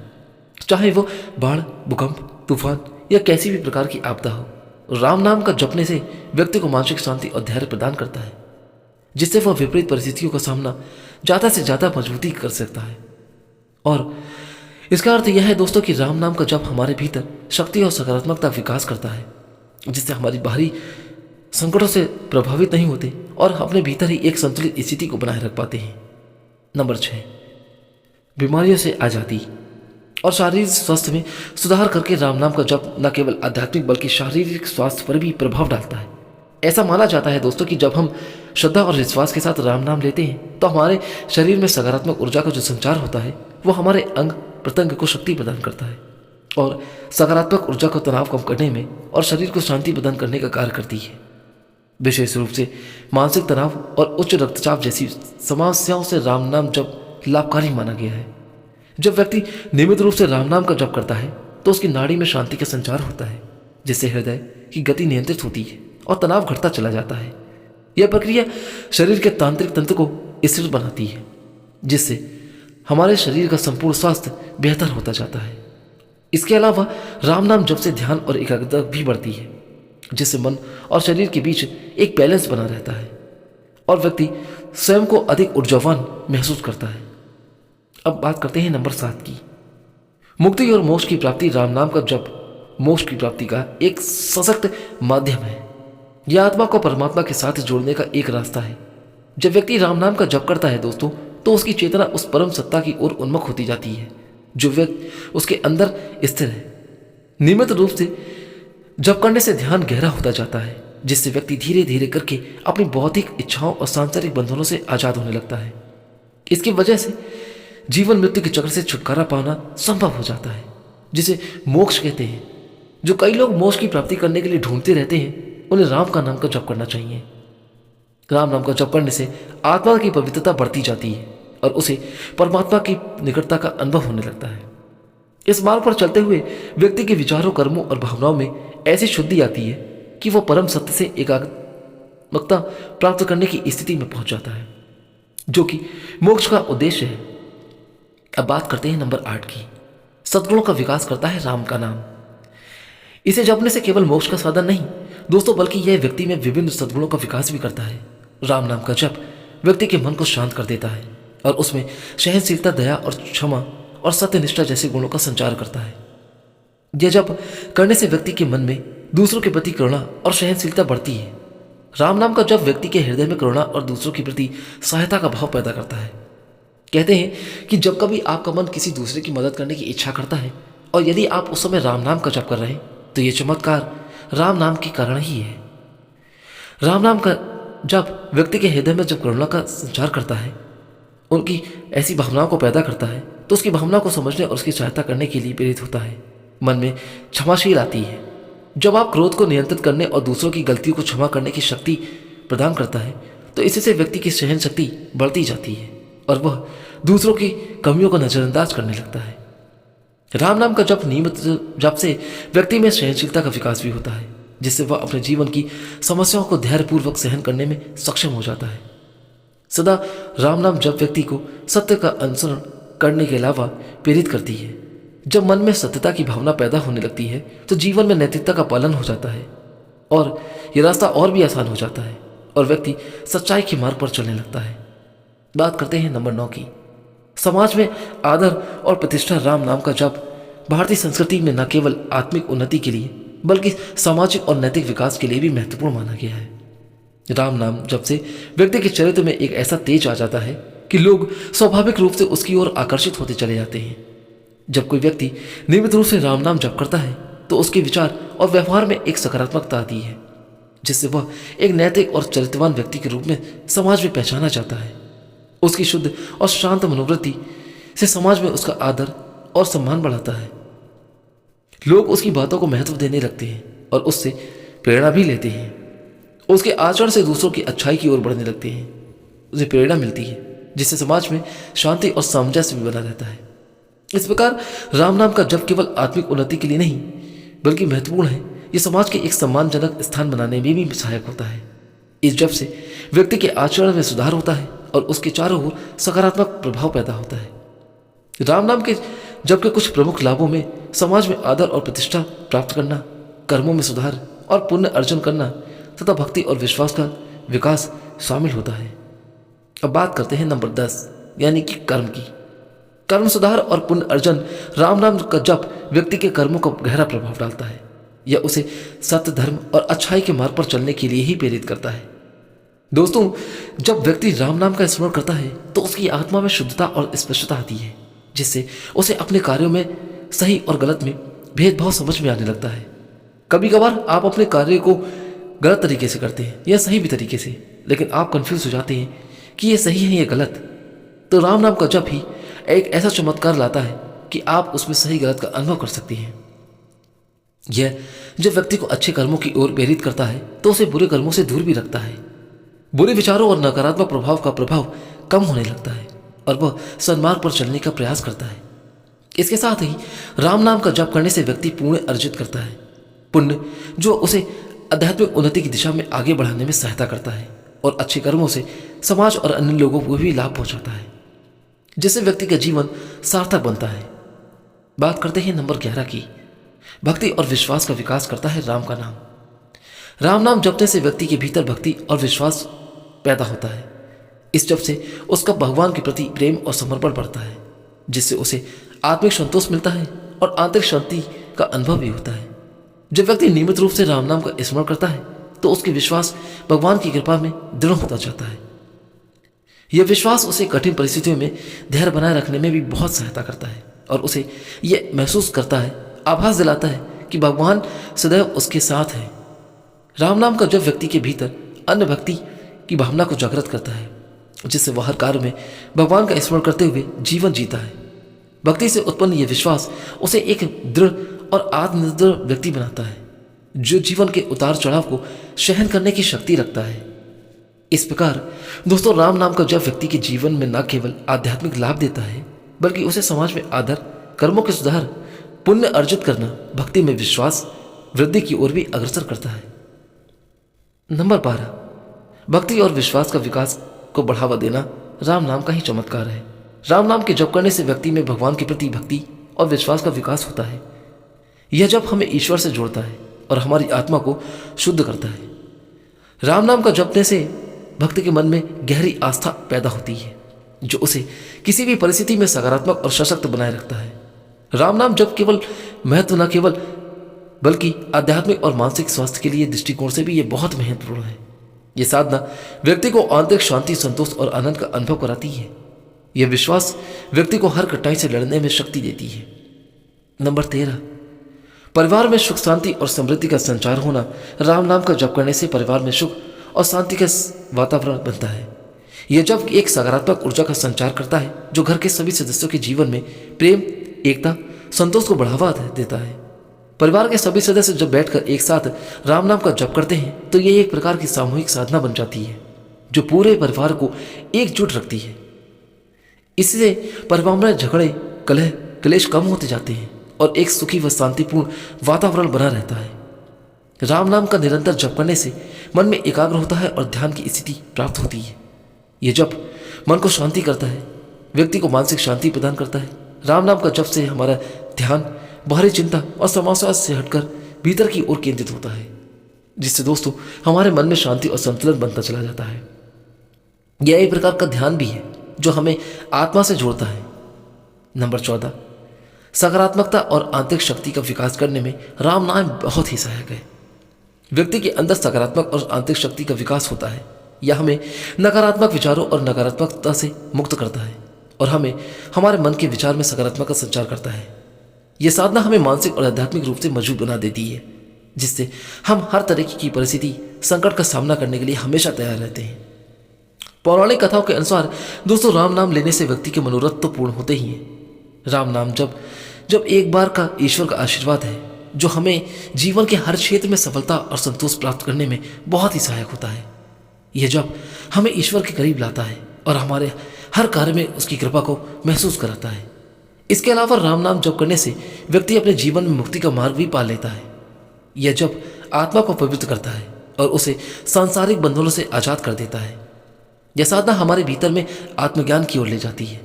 चाहे वो बाढ़, भूकंप, तूफान या किसी भी प्रकार की आपदा हो, राम नाम का जपने से व्यक्ति को मानसिक शांति और धैर्य प्रदान करता है, जिससे वह विपरीत परिस्थितियों का सामना ज़्यादा से ज़्यादा मजबूती कर सकता है। और इसका अर्थ यह है दोस्तों कि राम नाम का जप हमारे भीतर शक्ति और सकारात्मकता विकास करता है, जिससे हमारी बाहरी संकटों से प्रभावित नहीं होते और अपने भीतर ही एक संतुलित स्थिति को बनाए रख पाते हैं। नंबर 6, बीमारियों से आज़ादी और शारीरिक स्वास्थ्य में सुधार करके राम नाम का जप न केवल आध्यात्मिक बल्कि शारीरिक स्वास्थ्य पर भी प्रभाव डालता है। ऐसा माना जाता है दोस्तों कि जब हम श्रद्धा और विश्वास के साथ राम नाम लेते हैं तो हमारे शरीर में सकारात्मक ऊर्जा का जो संचार होता है वो हमारे अंग प्रत्यंग को शक्ति प्रदान करता है और सकारात्मक ऊर्जा को तनाव कम करने में और शरीर को शांति प्रदान करने का कार्य करती है। विशेष रूप से मानसिक तनाव और उच्च रक्तचाप जैसी समस्याओं से राम नाम जप लाभकारी माना गया है। जब व्यक्ति नियमित रूप से राम नाम का जप करता है तो उसकी नाड़ी में शांति का संचार होता है, जिससे हृदय की गति नियंत्रित होती है और तनाव घटता चला जाता है। यह प्रक्रिया शरीर के तांत्रिक तंत्र को स्थिर बनाती है, जिससे हमारे शरीर का संपूर्ण स्वास्थ्य बेहतर होता जाता है। इसके अलावा राम नाम जप से ध्यान और एकाग्रता भी बढ़ती है, जिससे मन और शरीर के बीच एक बैलेंस बना रहता है और व्यक्ति स्वयं को अधिक ऊर्जावान महसूस करता है। अब बात करते हैं नंबर 7 की, मुक्ति और मोक्ष की प्राप्ति। राम नाम का जप मोक्ष की प्राप्ति का एक सशक्त माध्यम है। यह आत्मा को परमात्मा के साथ जोड़ने का एक रास्ता है। जब व्यक्ति राम नाम का जप करता है दोस्तों तो उसकी चेतना उस परम सत्ता की ओर उन्मुख होती जाती है जो व्यक्ति उसके अंदर स्थिर है। नियमित रूप से जप करने से ध्यान गहरा होता जाता है, जिससे व्यक्ति धीरे धीरे करके अपनी बौद्धिक इच्छाओं और सांसारिक बंधनों से आजाद होने लगता है। इसकी वजह से जीवन मृत्यु के चक्र से छुटकारा पाना संभव हो जाता है, जिसे मोक्ष कहते हैं। जो कई लोग मोक्ष की प्राप्ति करने के लिए ढूंढते रहते हैं, उन्हें राम का नाम का जप करना चाहिए। राम नाम का जप करने से आत्मा की पवित्रता बढ़ती जाती है और उसे परमात्मा की निकटता का अनुभव होने लगता है। इस मार्ग पर चलते हुए व्यक्ति के विचारों, कर्मों और भावनाओं में ऐसी शुद्धि आती है कि वह परम सत्य से एकात्मकता प्राप्त करने की स्थिति में पहुंच जाता है, जो कि मोक्ष का उद्देश्य है। अब बात करते हैं नंबर 8 की, सद्गुणों का विकास करता है राम का नाम। इसे जपने से केवल मोक्ष का साधन नहीं दोस्तों, बल्कि यह व्यक्ति में विभिन्न सद्गुणों का विकास भी करता है। राम नाम का जप व्यक्ति के मन को शांत कर देता है और उसमें सहनशीलता, दया और क्षमा और सत्यनिष्ठा जैसे गुणों का संचार करता है। यह जप करने से व्यक्ति के मन में दूसरों के प्रति करुणा और सहनशीलता बढ़ती है। राम नाम का जप व्यक्ति के हृदय में करुणा और दूसरों के प्रति सहायता का भाव पैदा करता है। कहते हैं कि जब कभी आपका मन किसी दूसरे की मदद करने की इच्छा करता है और यदि आप उस समय राम नाम का जप कर रहे हैं तो यह चमत्कार राम नाम के कारण ही है। राम नाम का जप व्यक्ति के हृदय में जब करुणा का संचार करता है, उनकी ऐसी भावनाओं को पैदा करता है, तो उसकी भावना को समझने और उसकी सहायता करने के लिए प्रेरित होता है। मन में क्षमाशील आती है। जब आप क्रोध को नियंत्रित करने और दूसरों की गलतियों को क्षमा करने की शक्ति प्रदान करता है तो इससे व्यक्ति की सहन शक्ति बढ़ती जाती है और वह दूसरों की कमियों को नजरअंदाज करने लगता है। राम नाम का जप नियमित जप से व्यक्ति में सहनशीलता का विकास भी होता है, जिससे वह अपने जीवन की समस्याओं को धैर्यपूर्वक सहन करने में सक्षम हो जाता है। सदा राम नाम जप व्यक्ति को सत्य का अनुसरण करने के अलावा प्रेरित करती है। जब मन में सत्यता की भावना पैदा होने लगती है तो जीवन में नैतिकता का पालन हो जाता है और यह रास्ता और भी आसान हो जाता है और व्यक्ति सच्चाई के मार्ग पर चलने लगता है। बात करते हैं नंबर 9 की, समाज में आदर और प्रतिष्ठा। राम नाम का जप भारतीय संस्कृति में न केवल आत्मिक उन्नति के लिए बल्कि सामाजिक और नैतिक विकास के लिए भी महत्वपूर्ण माना गया है। राम नाम जप से व्यक्ति के चरित्र में एक ऐसा तेज आ जाता है कि लोग स्वाभाविक रूप से उसकी ओर आकर्षित होते चले जाते हैं। जब कोई व्यक्ति नियमित रूप से राम नाम जप करता है तो उसके विचार और व्यवहार में एक सकारात्मकता आती है, जिससे वह एक नैतिक और चरित्रवान व्यक्ति के रूप में समाज में पहचाना जाता है। उसकी शुद्ध और शांत मनोवृत्ति से समाज में उसका आदर और सम्मान बढ़ाता है। लोग उसकी बातों को महत्व देने लगते हैं और उससे प्रेरणा भी लेते हैं। उसके आचरण से दूसरों की अच्छाई की ओर बढ़ने लगते हैं। उसे प्रेरणा मिलती है, जिससे समाज में शांति और सामंजस्य भी बना रहता है। इस प्रकार राम नाम का जप केवल आत्मिक उन्नति के लिए नहीं बल्कि महत्वपूर्ण है। यह समाज के एक सम्मानजनक स्थान बनाने में भी सहायक होता है। इस जप से व्यक्ति के आचरण में सुधार होता है और उसके चारों ओर सकारात्मक प्रभाव पैदा होता है। राम नाम के जप के कुछ प्रमुख लाभों में समाज में आदर और प्रतिष्ठा प्राप्त करना, कर्मों में सुधार और पुण्य अर्जन करना तथा भक्ति और विश्वास का विकास शामिल होता है। अब बात करते हैं नंबर 10 यानी कि कर्म की। कर्म सुधार और पुण्य अर्जन। राम नाम का जप व्यक्ति के कर्मों को गहरा प्रभाव डालता है। यह उसे सत्य, धर्म और अच्छाई के मार्ग पर चलने के लिए ही प्रेरित करता है। दोस्तों, जब व्यक्ति राम नाम का स्मरण करता है तो उसकी आत्मा में शुद्धता और स्पष्टता आती है, जिससे उसे अपने कार्यों में सही और गलत में भेदभाव समझ में आने लगता है। कभी कभार आप अपने कार्य को गलत तरीके से करते हैं या सही भी तरीके से, लेकिन आप कंफ्यूज हो जाते हैं कि ये सही है या गलत। तो राम नाम का जप ही एक ऐसा चमत्कार लाता है कि आप उसमें सही गलत का अनुभव कर सकते हैं। यह जब व्यक्ति को अच्छे कर्मों की ओर प्रेरित करता है तो उसे बुरे कर्मों से दूर भी रखता है। बुरे विचारों और नकारात्मक प्रभाव का प्रभाव कम होने लगता है और वह सन्मार्ग पर चलने का प्रयास करता है। इसके साथ ही राम नाम का जप करने से व्यक्ति पुण्य अर्जित करता है। पुण्य जो उसे आध्यात्मिक उन्नति की दिशा में आगे बढ़ाने में सहायता करता है और अच्छे कर्मों से समाज और अन्य लोगों को भी लाभ पहुंचाता है, जिससे व्यक्ति का जीवन सार्थक बनता है। बात करते हैं नंबर 11 की। भक्ति और विश्वास का विकास करता है राम का नाम। राम नाम जपने से व्यक्ति के भीतर भक्ति और विश्वास पैदा होता है। इस जप से उसका भगवान के प्रति प्रेम और समर्पण बढ़ता है, जिससे उसे आत्मिक संतोष मिलता है और आंतरिक शांति का अनुभव भी होता है। जब व्यक्ति नियमित रूप से राम नाम का स्मरण करता है तो उसके विश्वास भगवान की कृपा में दृढ़ होता जाता है। यह विश्वास उसे कठिन परिस्थितियों में धैर्य बनाए रखने में भी बहुत सहायता करता है और उसे यह महसूस करता है, आभास दिलाता है कि भगवान सदैव उसके साथ है। राम नाम का जब व्यक्ति के भीतर अन्य भक्ति की भावना को जागृत करता है, जिससे वह हर कार्य में भगवान का स्मरण करते हुए जीवन जीता है। भक्ति से उत्पन्न यह विश्वास उसे एक दृढ़ और आत्मनिर्भर व्यक्ति बनाता है, जो जीवन के उतार चढ़ाव को सहन करने की शक्ति रखता है। इस प्रकार दोस्तों, राम नाम का जप व्यक्ति के जीवन में न केवल आध्यात्मिक लाभ देता है बल्कि उसे समाज में आदर, कर्मों के सुधार, पुण्य अर्जित करना, भक्ति में विश्वास वृद्धि की ओर भी अग्रसर करता है। नंबर 12 भक्ति और विश्वास का विकास को बढ़ावा देना राम नाम का ही चमत्कार है। राम नाम के जप करने से व्यक्ति में भगवान के प्रति भक्ति और विश्वास का विकास होता है। यह जप हमें ईश्वर से जोड़ता है और हमारी आत्मा को शुद्ध करता है। राम नाम का जपने से भक्त के मन में गहरी आस्था पैदा होती है, जो उसे किसी भी परिस्थिति में सकारात्मक और सशक्त बनाए रखता है। राम नाम जप केवल महत्व न केवल बल्कि आध्यात्मिक और मानसिक स्वास्थ्य के लिए दृष्टिकोण से भी यह बहुत महत्वपूर्ण है। यह साधना व्यक्ति को आंतरिक शांति, संतोष और आनंद का अनुभव कराती है। यह विश्वास व्यक्ति को हर कठिनाई से लड़ने में शक्ति देती है। नंबर 13 परिवार में सुख, शांति और समृद्धि का संचार होना। राम नाम का जप करने से परिवार में सुख और शांति का वातावरण बनता है। यह जप एक सकारात्मक ऊर्जा का संचार करता है, जो घर के सभी सदस्यों के जीवन में प्रेम, एकता, संतोष को बढ़ावा देता है। परिवार के सभी सदस्य जब बैठकर एक साथ राम नाम का जप करते हैं तो यह एक प्रकार की सामूहिक साधना बन जाती है, जो पूरे परिवार को एकजुट रखती है। इससे परिवार में झगड़े, कलह, क्लेश कम होते जाते हैं और एक सुखी व शांतिपूर्ण वातावरण बना रहता है। राम नाम का निरंतर जप करने से मन में एकाग्र होता है और ध्यान की स्थिति प्राप्त होती है। यह जप मन को शांति करता है, व्यक्ति को मानसिक शांति प्रदान करता है। राम नाम का जप से हमारा ध्यान बाहरी चिंता और समस्या से हटकर भीतर की ओर केंद्रित होता है, जिससे दोस्तों हमारे मन में शांति और संतुलन बनता चला जाता है। यह एक प्रकार का ध्यान भी है जो हमें आत्मा से जोड़ता है। नंबर 14 सकारात्मकता और आंतरिक शक्ति का विकास करने में राम नाम बहुत ही सहायक है। व्यक्ति के अंदर सकारात्मक और आंतरिक शक्ति का विकास होता है। यह हमें नकारात्मक विचारों और नकारात्मकता से मुक्त करता है और हमें हमारे मन के विचार में सकारात्मक का संचार करता है। यह साधना हमें मानसिक और आध्यात्मिक रूप से मजबूत बना देती है, जिससे हम हर तरह की परिस्थिति संकट का सामना करने के लिए हमेशा तैयार रहते हैं। पौराणिक कथाओं के अनुसार दोस्तों, राम नाम लेने से व्यक्ति के मनोरथ तो पूर्ण होते ही हैं। राम नाम जब जब एक बार का ईश्वर का आशीर्वाद है, जो हमें जीवन के हर क्षेत्र में सफलता और संतोष प्राप्त करने में बहुत ही सहायक होता है। यह जब हमें ईश्वर के करीब लाता है और हमारे हर कार्य में उसकी कृपा को महसूस कराता है। इसके अलावा राम नाम जप करने से व्यक्ति अपने जीवन में मुक्ति का मार्ग भी पा लेता है। यह जप आत्मा को पवित्र करता है और उसे सांसारिक बंधनों से आजाद कर देता है। यह साधना हमारे भीतर में आत्मज्ञान की ओर ले जाती है,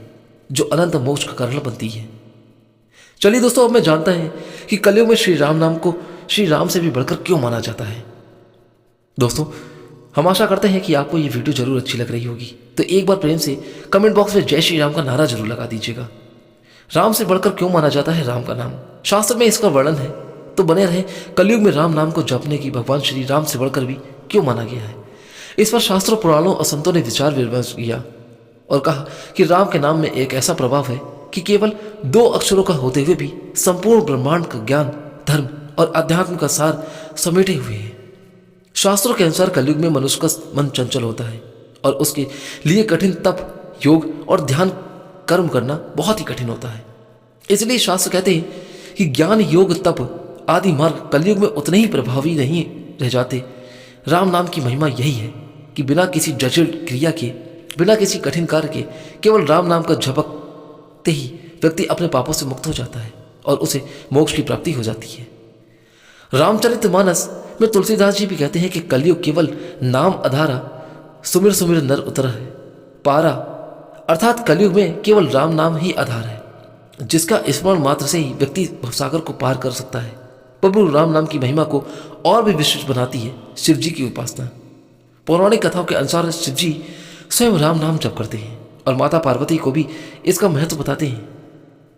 जो अनंत मोक्ष का कारण बनती है। चलिए दोस्तों, अब मैं जानता है कि कलयुग में श्री राम नाम को श्री राम से भी बढ़कर क्यों माना जाता है। दोस्तों, हम आशा करते हैं कि आपको ये वीडियो जरूर अच्छी लग रही होगी, तो एक बार प्रेम से कमेंट बॉक्स में जय श्री राम का नारा जरूर लगा दीजिएगा। राम से बढ़कर क्यों माना जाता है राम का नाम, शास्त्र में इसका वर्णन है, तो बने रहे कलयुग में राम नाम को जपने की भगवान श्री राम से बढ़कर भी क्यों माना गया है। इस पर शास्त्रों, पुराणों और संतों ने विचार विमर्श किया और कहा कि राम के नाम में एक ऐसा प्रभाव है कि केवल 2 अक्षरों का होते हुए भी संपूर्ण ब्रह्मांड का ज्ञान, धर्म और अध्यात्म का सार समेटे हुए हैं। शास्त्रों के अनुसार कलयुग में मनुष्य का मन चंचल होता है और उसके लिए कठिन तप, योग और ध्यान कर्म करना बहुत ही कठिन होता है। इसलिए शास्त्र कहते हैं कि ज्ञान, योग, तप आदि मार्ग कलयुग में उतने ही प्रभावी नहीं रह जाते। राम नाम की महिमा यही है कि बिना किसी जटिल क्रिया के, बिना किसी कठिन कार्य के, केवल राम नाम का झपकते ही व्यक्ति अपने पापों से मुक्त हो जाता है और उसे मोक्ष की प्राप्ति हो जाती है। रामचरितमानस में तुलसीदास जी भी कहते हैं कि कलयुग केवल नाम अधारा, सुमिर सुमिर नर उतर है पारा, अर्थात कलयुग में केवल राम नाम ही आधार है, जिसका स्मरण मात्र से ही व्यक्ति भवसागर को पार कर सकता है। प्रभु राम नाम की महिमा को और भी विशिष्ट बनाती है शिव जी की उपासना। पौराणिक कथाओं के अनुसार शिव जी स्वयं राम नाम जप करते हैं और माता पार्वती को भी इसका महत्व बताते हैं।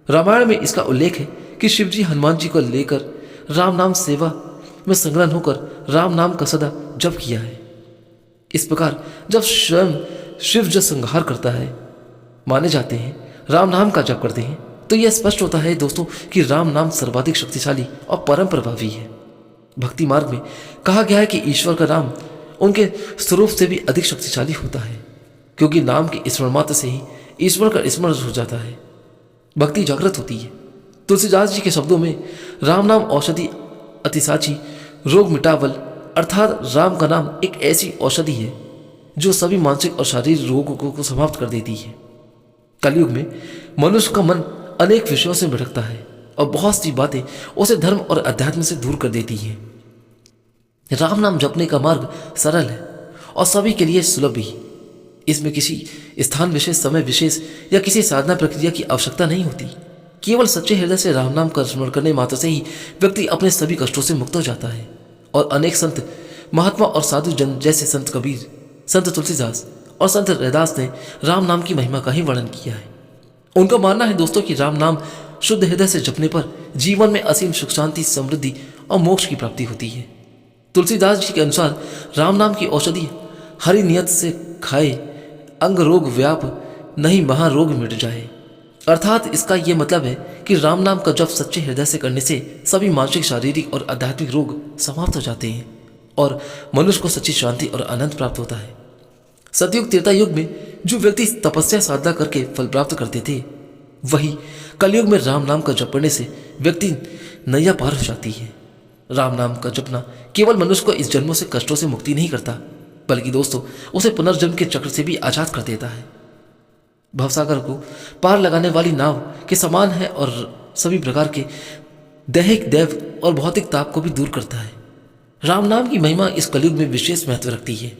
रामायण में इसका उल्लेख है कि शिव जी हनुमान जी को लेकर राम नाम सेवा में संलग्न होकर राम नाम का सदा जप किया है। इस प्रकार जब स्वयं शिव जो संहार करता है माने जाते हैं, राम नाम का जप करते हैं, तो यह स्पष्ट होता है दोस्तों कि राम नाम सर्वाधिक शक्तिशाली और परम प्रभावी है। भक्ति मार्ग में कहा गया है कि ईश्वर का नाम उनके स्वरूप से भी अधिक शक्तिशाली होता है, क्योंकि नाम के स्मरण मात्र से ही ईश्वर का स्मरण हो जाता है, भक्ति जागृत होती है। तुलसीदास जी के शब्दों में राम नाम औषधि अतिसाची, रोग मिटावल, अर्थात राम का नाम एक ऐसी औषधि है जो सभी मानसिक और शारीरिक रोगों को समाप्त कर देती है। कलयुग में मनुष्य का मन अनेक विषयों से भटकता है और बहुत सी बातें उसे धर्म और अध्यात्म से दूर कर देती हैं। राम नाम जपने का मार्ग सरल है और सभी के लिए सुलभ भी। इसमें किसी स्थान विशेष, समय विशेष या किसी साधना प्रक्रिया की आवश्यकता नहीं होती। केवल सच्चे हृदय से राम नाम का स्मरण करने मात्र से ही व्यक्ति अपने सभी कष्टों से मुक्त हो जाता है। और अनेक संत, महात्मा और साधु जन जैसे संत कबीर, संत तुलसीदास और संत रैदास ने राम नाम की महिमा का ही वर्णन किया है। उनका मानना है दोस्तों कि राम नाम शुद्ध हृदय से जपने पर जीवन में असीम सुख, शांति, समृद्धि और मोक्ष की प्राप्ति होती है। तुलसीदास जी के अनुसार राम नाम की औषधि हरि नियत से खाए, अंग रोग व्याप नहीं महारोग मिट जाए। अर्थात इसका यह मतलब है कि राम नाम का जप सच्चे हृदय से करने से सभी मानसिक, शारीरिक और आध्यात्मिक रोग समाप्त हो जाते हैं और मनुष्य को सच्ची शांति और आनंद प्राप्त होता है। सतयुग, त्रेता युग में जो व्यक्ति तपस्या साधना करके फल प्राप्त करते थे, वही कलयुग में राम नाम का जप करने से व्यक्ति नैया पार हो जाती है। राम नाम का जपना केवल मनुष्य को इस जन्मों से कष्टों से मुक्ति नहीं करता, बल्कि दोस्तों उसे पुनर्जन्म के चक्र से भी आजाद कर देता है। भवसागर को पार लगाने वाली नाव के समान है और सभी प्रकार के दैहिक, दैव और भौतिक ताप को भी दूर करता है। राम नाम की महिमा इस कलयुग में विशेष महत्व रखती है।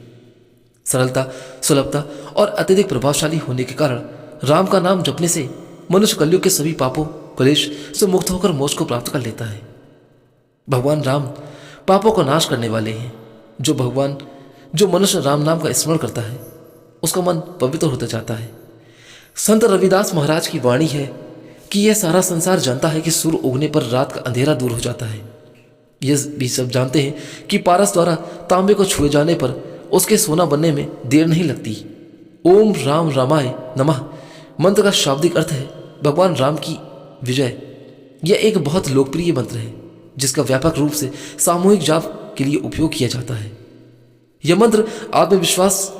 सरलता, सुलभता और अत्यधिक प्रभावशाली होने के कारण राम का नाम जपने से मनुष्य कलयुग के सभी पापों, क्लेश से मुक्त होकर मोक्ष को प्राप्त कर लेता है। भगवान राम पापों का नाश करने वाले हैं। जो मनुष्य राम नाम का स्मरण करता है, उसका मन पवित्र होता जाता है। संत रविदास महाराज की वाणी है कि यह सारा संसार जानता है कि सूर्य उगने पर रात का अंधेरा दूर हो जाता है। ये भी सब जानते हैं कि पारस द्वारा तांबे को छुए जाने पर उसके सोना बनने में देर नहीं लगती। ओम राम रामाय नमः मंत्र का शाब्दिक अर्थ है भगवान राम की विजय। यह एक बहुत लोकप्रिय मंत्र है जिसका व्यापक रूप से सामूहिक जाप के लिए उपयोग किया जाता है। यह मंत्र आत्मविश्वास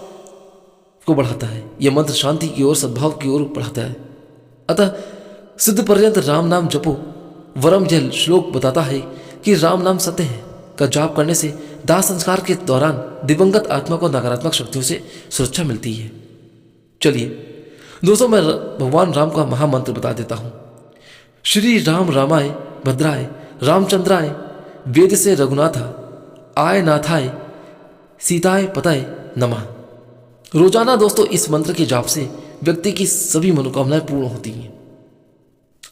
को बढ़ाता है। यह मंत्र शांति की ओर, सद्भाव की ओर बढ़ाता है। अतः सिद्ध पर्यंत राम नाम जपो वरम। यह श्लोक बताता है कि राम नाम सत्य है का जाप करने से दाह संस्कार के दौरान दिवंगत आत्मा को नकारात्मक शक्तियों से सुरक्षा मिलती है। चलिए दोस्तों, मैं भगवान राम का महामंत्र बता देता हूं। श्री राम रामाय भद्राय रामचंद्राय वेद से रघुनाथा आय नाथाय सीताय पताय नमः। रोजाना दोस्तों इस मंत्र के जाप से व्यक्ति की सभी मनोकामनाएं पूर्ण होती हैं।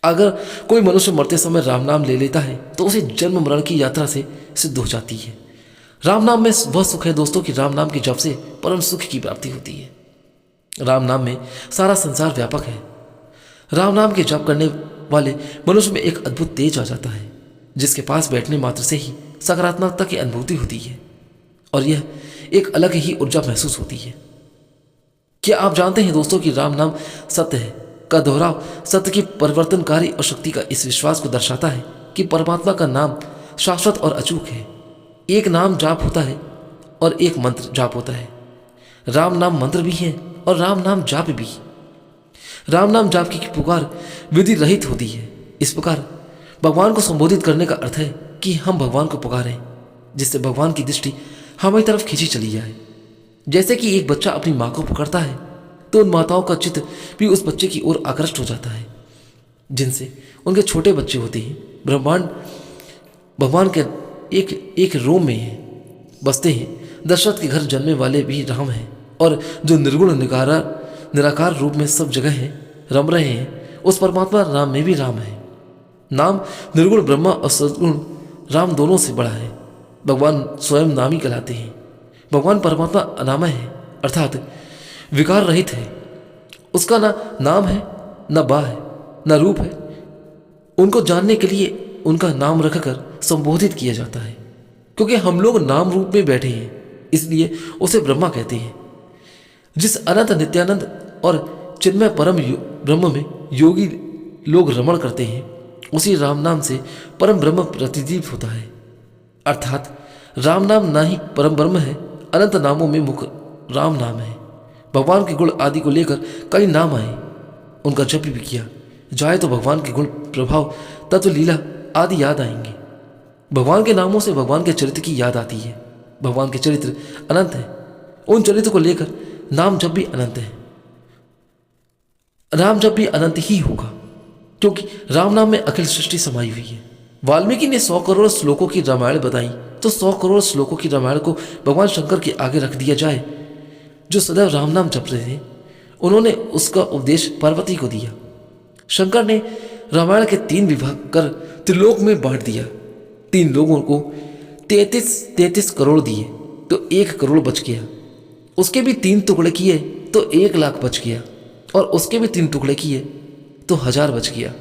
अगर कोई मनुष्य मरते समय राम नाम ले लेता है तो उसे जन्म मरण की यात्रा से सिद्ध हो जाती है। राम नाम में वह सुख है दोस्तों कि राम नाम के जप से परम सुख की प्राप्ति होती है। राम नाम में सारा संसार व्यापक है। राम नाम के जप करने वाले मनुष्य में एक अद्भुत तेज आ जाता है जिसके पास बैठने मात्र से ही सकारात्मकता की अनुभूति होती है और यह एक अलग ही ऊर्जा महसूस होती है। क्या आप जानते हैं दोस्तों कि राम नाम सत्य है का दोहराव सत्य की परिवर्तनकारी और शक्ति का इस विश्वास को दर्शाता है कि परमात्मा का नाम शाश्वत और अचूक है। एक नाम जाप होता है और एक मंत्र जाप होता है। राम नाम मंत्र भी है और राम नाम जाप भी। राम नाम जाप की पुकार विधि रहित होती है। इस प्रकार भगवान को संबोधित करने का अर्थ है कि हम भगवान को पुकारें जिससे भगवान की दृष्टि हमारी तरफ खींची चली जाए। जैसे कि एक बच्चा अपनी माँ को पुकारता है तो उन माताओं का चित्त भी उस बच्चे की ओर आकृष्ट हो जाता है जिनसे उनके छोटे बच्चे होते हैं। ब्रह्मांड भगवान के एक एक रोम में बसते हैं। दशरथ के घर जन्मे वाले भी राम हैं और जो निर्गुण निराकार रूप में सब जगह हैं रम रहे हैं उस परमात्मा राम में भी राम है। नाम निर्गुण ब्रह्मा और सद्गुण राम दोनों से बड़ा है। भगवान स्वयं नामी कहलाते हैं। भगवान परमात्मा अनामय है अर्थात विकार रहित है। उसका ना नाम है न बा है न रूप है। उनको जानने के लिए उनका नाम रखकर संबोधित किया जाता है। क्योंकि हम लोग नाम रूप में बैठे हैं इसलिए उसे ब्रह्मा कहते हैं। जिस अनंत नित्यानंद और चिन्मय परम ब्रह्म में योगी लोग रमण करते हैं उसी राम नाम से परम ब्रह्म प्रतिदीप होता है। अर्थात राम नाम ना ही परम ब्रह्म है, अनंत नामों में मुख्य राम नाम है। भगवान के गुण आदि को लेकर कई नाम आए, उनका जप भी किया जाए तो भगवान के गुण प्रभाव तत्व लीला आदि याद आएंगे। भगवान के नामों से भगवान के चरित्र की याद आती है। भगवान के चरित्र अनंत है, उन चरित्र को लेकर नाम जप भी अनंत है। राम जप भी अनंत ही होगा क्योंकि राम नाम में अखिल सृष्टि समाई हुई है। वाल्मीकि ने 100 करोड़ श्लोकों की रामायण बताई तो 100 करोड़ श्लोकों की रामायण को भगवान शंकर के आगे रख दिया जाए जो सदैव राम नाम जप रहे थे। उन्होंने उसका उपदेश पार्वती को दिया। शंकर ने रामायण के 3 विभाग कर त्रिलोक में बांट दिया। 3 लोगों को 33 करोड़ दिए तो 1 करोड़ बच गया। उसके भी 3 टुकड़े किए तो 1 लाख बच गया और उसके भी 3 टुकड़े किए तो 1000 बच गया।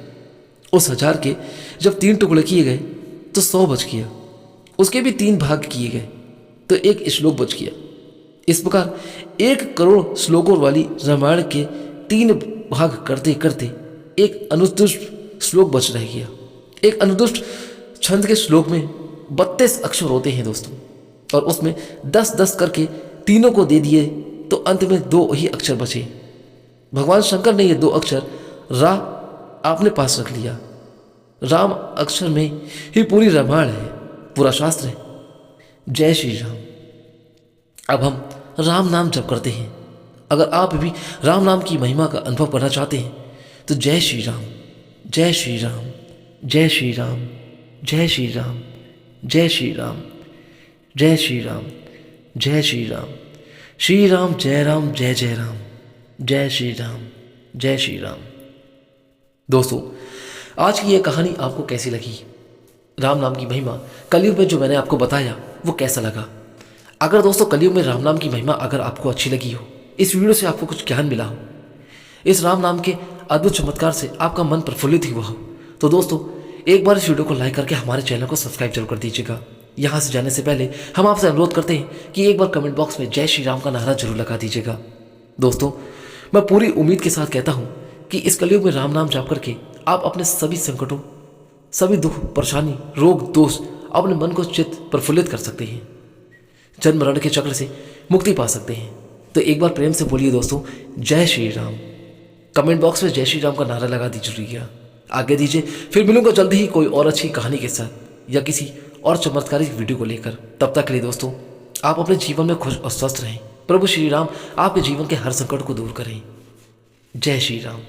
उस 1000 के जब 3 टुकड़े किए गए तो 100 बच गया। उसके भी 3 भाग किए गए तो 1 श्लोक बच गया। इस प्रकार 1 करोड़ श्लोकों वाली रामायण के 3 भाग करते करते एक अनुदुष्ट श्लोक बच रह गया। एक अनुदुष्ट छंद के श्लोक में 32 अक्षर होते हैं दोस्तों, और उसमें 10-10 करके तीनों को दे दिए तो अंत में 2 ही अक्षर बचे। भगवान शंकर ने ये 2 अक्षर रा आपने पास रख लिया। राम अक्षर में ही पूरी रामायण है, पूरा शास्त्र है। जय श्री राम। अब हम राम नाम जप करते हैं। अगर आप भी राम नाम की महिमा का अनुभव करना चाहते हैं तो जय श्री राम, जय श्री राम, जय श्री राम, जय श्री राम, जय श्री राम, जय श्री राम, जय श्री राम, श्री राम जय राम, जय जय राम, जय श्री राम, जय श्री राम। दोस्तों, आज की यह कहानी आपको कैसी लगी? राम नाम की महिमा कलयुग में जो मैंने आपको बताया वो कैसा लगा? अगर दोस्तों कलयुग में राम नाम की महिमा अगर आपको अच्छी लगी हो, इस वीडियो से आपको कुछ ज्ञान मिला हो, इस राम नाम के अद्भुत चमत्कार से आपका मन प्रफुल्लित हुआ हो, तो दोस्तों एक बार इस वीडियो को लाइक करके हमारे चैनल को सब्सक्राइब जरूर कर दीजिएगा। यहाँ से जाने से पहले हम आपसे अनुरोध करते हैं कि एक बार कमेंट बॉक्स में जय श्री राम का नारा जरूर लगा दीजिएगा। दोस्तों, मैं पूरी उम्मीद के साथ कहता हूँ कि इस कलयुग में राम नाम जाप करके आप अपने सभी संकटों, सभी दुख, परेशानी, रोग, दोष, अपने मन को चित्त प्रफुल्लित कर सकते हैं, जन्म मरण के चक्र से मुक्ति पा सकते हैं। तो एक बार प्रेम से बोलिए दोस्तों, जय श्री राम। कमेंट बॉक्स में जय श्री राम का नारा लगा दीजिएगा। आगे दीजिए, फिर मिलूंगा जल्दी ही कोई और अच्छी कहानी के साथ या किसी और चमत्कारिक वीडियो को लेकर। तब तक के लिए दोस्तों, आप अपने जीवन में खुश और स्वस्थ रहें। प्रभु श्री राम आपके जीवन के हर संकट को दूर करें। जय श्री राम।